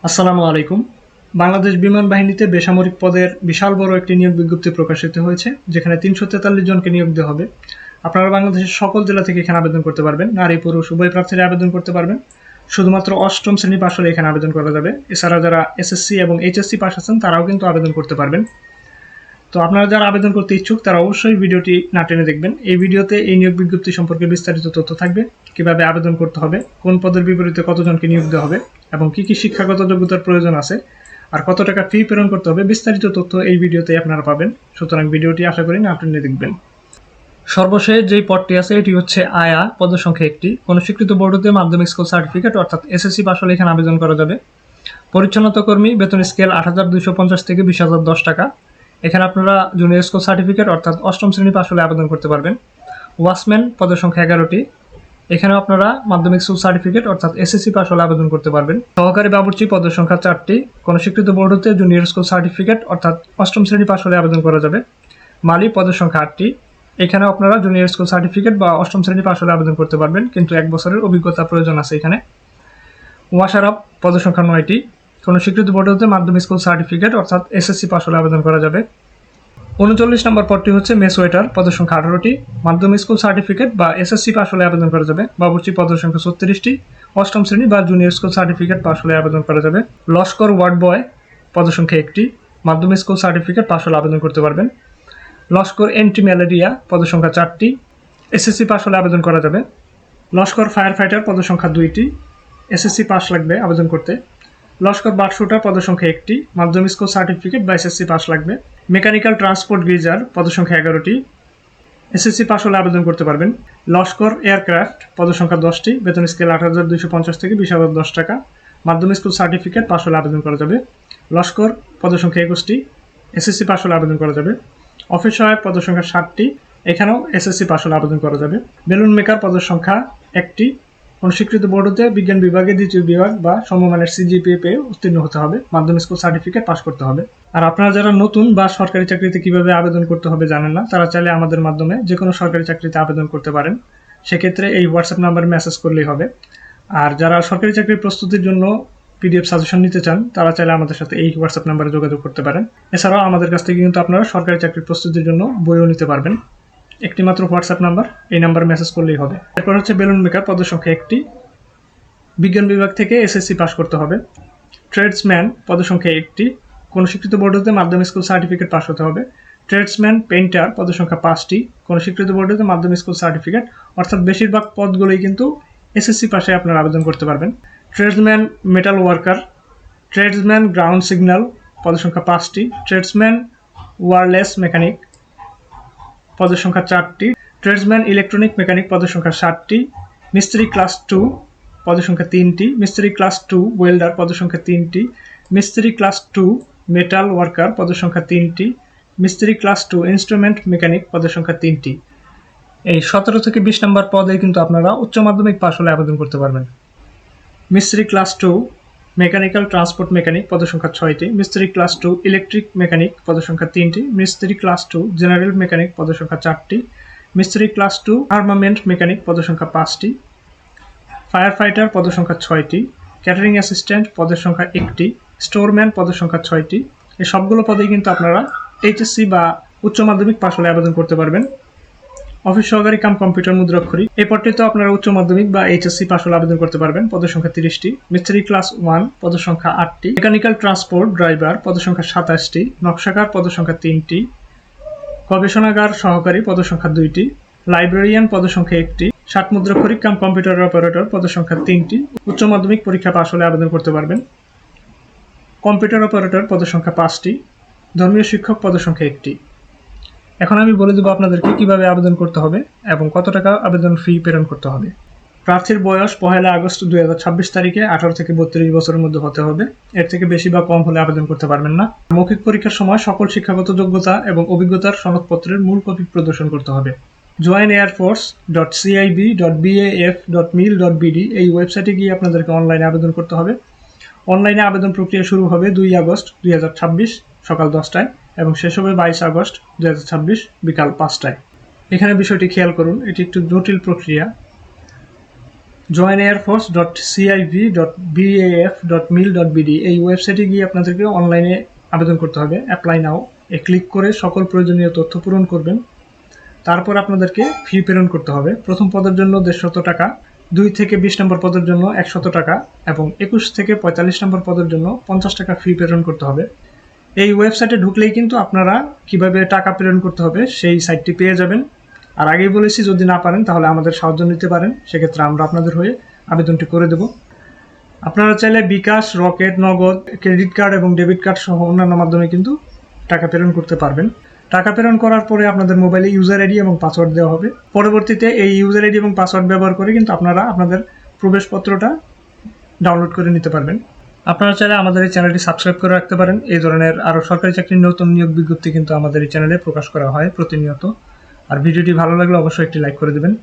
আসসালামু আলাইকুম। বাংলাদেশ বিমান বাহিনীতে বেসামরিক পদের বিশাল বড় একটি নিয়োগ বিজ্ঞপ্তি প্রকাশিত হয়েছে, যেখানে 343 জনকে নিয়োগ দেওয়া হবে। আপনারা বাংলাদেশের সকল জেলা থেকে এখানে আবেদন করতে পারবেন। নারী পুরুষ উভয় প্রার্থীরা আবেদন করতে পারবেন। শুধুমাত্র অষ্টম শ্রেণী পাশ হলে এখানে আবেদন করা যাবে। এছাড়া যারা এসএসসি এবং এইচএসসি পাশ আছেন তারাও কিন্তু আবেদন করতে পারবেন। তো আপনারা যারা আবেদন করতে ইচ্ছুক তারা অবশ্যই ভিডিওটি না টেনে দেখবেন। এই ভিডিওতে এই নিয়োগ বিজ্ঞপ্তি সম্পর্কে বিস্তারিত তথ্য থাকবে, কিভাবে আবেদন করতে হবে, কোন পদের বিপরীতে কতজনকে নিয়োগ দেওয়া হবে এবং কি শিক্ষাগত যোগ্যতার প্রয়োজন আছে, আর কত টাকা ফি প্রেরণ করতে হবে, বিস্তারিত তথ্য এই ভিডিওতে আপনারা পাবেন। সুতরাং ভিডিওটি আশা করি না টেনে দেখবেন। সর্বশেষ যেই পদটি আছে এটি হচ্ছে আয়া, পদের সংখ্যা একটি। কোনো স্বীকৃত বোর্ড হতে মাধ্যমিক স্কুল সার্টিফিকেট অর্থাৎ এসএসসি পাশ হলে এখানে আবেদন করা যাবে। পরিচ্ছন্নতা কর্মী, বেতন স্কেল ৮,২৫০ থেকে ২০,০১০ টাকা। এখানে আপনারা জুনিয়র স্কুল সার্টিফিকেট অর্থাৎ অষ্টম শ্রেণী পাশ হলে আবেদন করতে পারবেন। ওয়াচম্যান, পদের সংখ্যা 11টি। এখানেও আপনারা মাধ্যমিক স্কুল সার্টিফিকেট অর্থাৎ এসএসসি পাশ হলে আবেদন করতে পারবেন। সহকারী বাবুর্চি, পদের সংখ্যা 4টি। কোনো স্বীকৃত বোর্ড হতে জুনিয়র স্কুল সার্টিফিকেট অর্থাৎ অষ্টম শ্রেণী পাশ হলে আবেদন করা যাবে। মালি, পদের সংখ্যা 8টি। এখানেও আপনারা জুনিয়র স্কুল সার্টিফিকেট বা অষ্টম শ্রেণী পাশ হলে আবেদন করতে পারবেন, কিন্তু 1 বছরের অভিজ্ঞতা প্রয়োজন আছে এখানে। ওয়াশার আপ, পদের সংখ্যা 9টি। কোনো স্বীকৃত বোর্ড হতে মাধ্যমিক স্কুল সার্টিফিকেট অর্থাৎ এসএসসি পাশ হলে আবেদন করা যাবে। 39 নম্বর পদটি হচ্ছে মেস ওয়েটার, পদের সংখ্যা 18টি। মাধ্যমিক স্কুল সার্টিফিকেট বা এসএসসি পাশ হলে আবেদন করা যাবে। বাবুর্চি, পদের সংখ্যা 36টি। অষ্টম শ্রেণী বা জুনিয়র স্কুল সার্টিফিকেট পাশ হলে আবেদন করা যাবে। লস্কর ওয়ার্ড বয়, পদের সংখ্যা 1টি। মাধ্যমিক স্কুল সার্টিফিকেট পাশ হলে আবেদন করতে পারবেন। লস্কর এন্টি ম্যালেরিয়া, পদের সংখ্যা 4টি। এসএসসি পাশ হলে আবেদন করা যাবে। লস্কর ফায়ার ফাইটার, পদের সংখ্যা 2টি। এসএসসি পাশ লাগবে আবেদন করতে। লস্কর বার্ড শুটার, পদের সংখ্যা 1টি। মাধ্যমিক স্কুল সার্টিফিকেট বা এসএসসি পাশ লাগবে। মেকানিক্যাল ট্রান্সপোর্ট গ্রিজার, পদের সংখ্যা 11টি। এসএসসি পাশ হলে আবেদন করতে পারবেন। লস্কর এয়ারক্রাফট, পদের সংখ্যা 10টি। বেতন স্কেল ৮,২৫০ থেকে ২০,০১০ টাকা। মাধ্যমিক স্কুল সার্টিফিকেট পাশ হলে আবেদন করা যাবে। লস্কর, পদের সংখ্যা 21টি। এসএসসি পাশ হলে আবেদন করা যাবে। অফিস সহায়ক, পদের সংখ্যা 60টি। এখানেও এসএসসি পাশ হলে আবেদন করা যাবে। বেলুন মেকার, পদের সংখ্যা 1টি। কোন স্বীকৃত বোর্ড হতে বিজ্ঞান বিভাগে 2য় বিভাগ বা সমমানের সিজিপিএ পেয়ে উত্তীর্ণ হতে হবে। মাধ্যমিক স্কুল সার্টিফিকেট পাস করতে হবে। আর আপনারা যারা নতুন বা সরকারি চাকরিতে কিভাবে আবেদন করতে হবে জানেন না, তারা চাইলে আমাদের মাধ্যমে যে কোনো সরকারি চাকরিতে আবেদন করতে পারেন। সেক্ষেত্রে এই হোয়াটসঅ্যাপ নাম্বারে মেসেজ করলেই হবে। আর যারা সরকারি চাকরির প্রস্তুতির জন্য পিডিএফ সাজেশন নিতে চান তারা চাইলে আমাদের সাথে এই হোয়াটসঅ্যাপ নাম্বারে যোগাযোগ করতে পারেন। এছাড়াও আমাদের কাছ থেকে কিন্তু আপনারা সরকারি চাকরির প্রস্তুতির জন্য বইও নিতে পারবেন। একটি মাত্র হোয়াটসঅ্যাপ নাম্বার, এই নাম্বারে মেসেজ করলেই হবে। এরপর হচ্ছে বেলুন মেকার, পদের সংখ্যা 1টি। বিজ্ঞান বিভাগ থেকে এসএসসি পাস করতে হবে। ট্রেডসম্যান, পদের সংখ্যা 1টি। কোনো স্বীকৃত বোর্ড হতে মাধ্যমিক স্কুল সার্টিফিকেট পাস হতে হবে। ট্রেডসম্যান পেইন্টার, পদের সংখ্যা 5টি। কোনো স্বীকৃত বোর্ড হতে মাধ্যমিক স্কুল সার্টিফিকেট, অর্থাৎ বেশিরভাগ পদগুলোই কিন্তু এসএসসি পাশে আপনারা আবেদন করতে পারবেন। Tradesman metal worker, tradesman ground signal, পদের সংখ্যা 5টি। ট্রেডসম্যান ওয়্যারলেস মেকানিক, পদের সংখ্যা 4টি। ট্রেডসম্যান ইলেকট্রনিক মেকানিক, পদের সংখ্যা 60টি। মিস্ত্রি ক্লাস 2, পদের সংখ্যা 3টি। মিস্ত্রি ক্লাস 2 ওয়েল্ডার, পদের সংখ্যা 3টি। মিস্ত্রি ক্লাস 2 মেটাল ওয়ার্কার, পদের সংখ্যা 3টি। মিস্ত্রি ক্লাস 2 ইনস্ট্রুমেন্ট মেকানিক, পদের সংখ্যা 3টি। এই 17 থেকে 20 নম্বর পদে কিন্তু আপনারা উচ্চ মাধ্যমিক পাশ হলে আবেদন করতে পারবেন। মিস্ত্রি ক্লাস 2 মেকানিক্যাল ট্রান্সপোর্ট মেকানিক, পদের সংখ্যা 6টি। মিস্ত্রি ক্লাস 2 ইলেকট্রিক মেকানিক, পদের সংখ্যা 3টি। মিস্ত্রি ক্লাস 2 জেনারেল মেকানিক, পদের সংখ্যা 4টি। মিস্ত্রি ক্লাস 2 আর্মামেন্ট মেকানিক, পদের সংখ্যা 5টি। ফায়ার ফাইটার, পদের সংখ্যা 6টি। ক্যাটারিং অ্যাসিস্ট্যান্ট, পদের সংখ্যা 1টি। স্টোরম্যান, পদের সংখ্যা 6টি। এই সবগুলো পদেই কিন্তু আপনারা এইচএসসি বা উচ্চ মাধ্যমিক পাশ হলে আবেদন করতে পারবেন। অফিস সহকারী কাম কম্পিউটার মুদ্রাক্ষরিক, এই পদটিতে আপনারা উচ্চ মাধ্যমিক বা এইচএসসি পাশ হলে আবেদন করতে পারবেন। পদের সংখ্যা 30টি। মিস্ত্রি ক্লাস 1, পদের সংখ্যা 8টি। মেকানিক্যাল ট্রান্সপোর্ট ড্রাইভার, পদের সংখ্যা 27টি। নকশাকার, পদের সংখ্যা 3টি। গবেষণাগার সহকারী, পদের সংখ্যা 2টি। লাইব্রেরিয়ান, পদের সংখ্যা 1টি। 60 মুদ্রাক্ষরিক কাম কম্পিউটার অপারেটর, পদের সংখ্যা 3টি। উচ্চ মাধ্যমিক পরীক্ষা পাশ হলে আবেদন করতে পারবেন। কম্পিউটার অপারেটর, পদের সংখ্যা 5টি। ধর্মীয় শিক্ষক, পদের সংখ্যা 1টি। এখন আমি বলে দেবো আপনাদেরকে কিভাবে আবেদন করতে হবে এবং কত টাকা আবেদন ফি প্রেরণ করতে হবে। প্রার্থীর বয়স 1 আগস্ট 2026 তারিখে 18 থেকে 32 বছরের মধ্যে হতে হবে। এর থেকে বেশি বা কম হলে আবেদন করতে পারবেন না। মৌখিক পরীক্ষার সময় সকল শিক্ষাগত যোগ্যতা এবং অভিজ্ঞতার সনদপত্রের মূল কপি প্রদর্শন করতে হবে। joinairforce.cib.baf.mil.bd এই ওয়েবসাইটে গিয়ে আপনাদেরকে অনলাইনে আবেদন করতে হবে। অনলাইনে আবেদন প্রক্রিয়া শুরু হবে 2 আগস্ট 2026 সকাল 10টায় এবং শেষ হবে 22 আগস্ট 2026 বিকাল 5টায়। এখানে বিষয়টি খেয়াল করুন, এটি একটু জটিল প্রক্রিয়া। joinairforce.civ.baf.mil.bd এই ওয়েবসাইটে গিয়ে আপনাদেরকে অনলাইনে আবেদন করতে হবে। অ্যাপ্লাই নাও এ ক্লিক করে সকল প্রয়োজনীয় তথ্য পূরণ করবেন। তারপর আপনাদেরকে ফি প্রেরণ করতে হবে। প্রথম পদের জন্য 150 টাকা, 2 থেকে 20 নম্বর পদের জন্য 100 টাকা এবং 21 থেকে 45 নম্বর পদের জন্য 50 টাকা ফি প্রেরণ করতে হবে। এই ওয়েবসাইটে ঢুকলেই কিন্তু আপনারা কিভাবে টাকা প্রেরণ করতে হবে সেই সাইটটি পেয়ে যাবেন। আর আগেই বলেছি, যদি না পারেন তাহলে আমাদের সাহায্য নিতে পারেন, সেক্ষেত্রে আমরা আপনাদের হয়ে আবেদনটি করে দেব। আপনারা চাইলে বিকাশ, রকেট, নগদ, ক্রেডিট কার্ড এবং ডেবিট কার্ড সহ অন্যান্য মাধ্যমে কিন্তু টাকা প্রেরণ করতে পারবেন। টাকা প্রেরণ করার পরে আপনাদের মোবাইলে ইউজার আইডি এবং পাসওয়ার্ড দেওয়া হবে। পরবর্তীতে এই ইউজার আইডি এবং পাসওয়ার্ড ব্যবহার করে কিন্তু আপনারা আপনাদের প্রবেশপত্রটা ডাউনলোড করে নিতে পারবেন। আপনারা চাইলে আমাদের এই চ্যানেলটি সাবস্ক্রাইব করে রাখতে পারেন। এই ধরনের আরও সরকারি চাকরির নতুন নিয়োগ বিজ্ঞপ্তি কিন্তু আমাদের এই চ্যানেলে প্রকাশ করা হয় প্রতিনিয়ত। আর ভিডিওটি ভালো লাগলে অবশ্যই একটি লাইক করে দেবেন।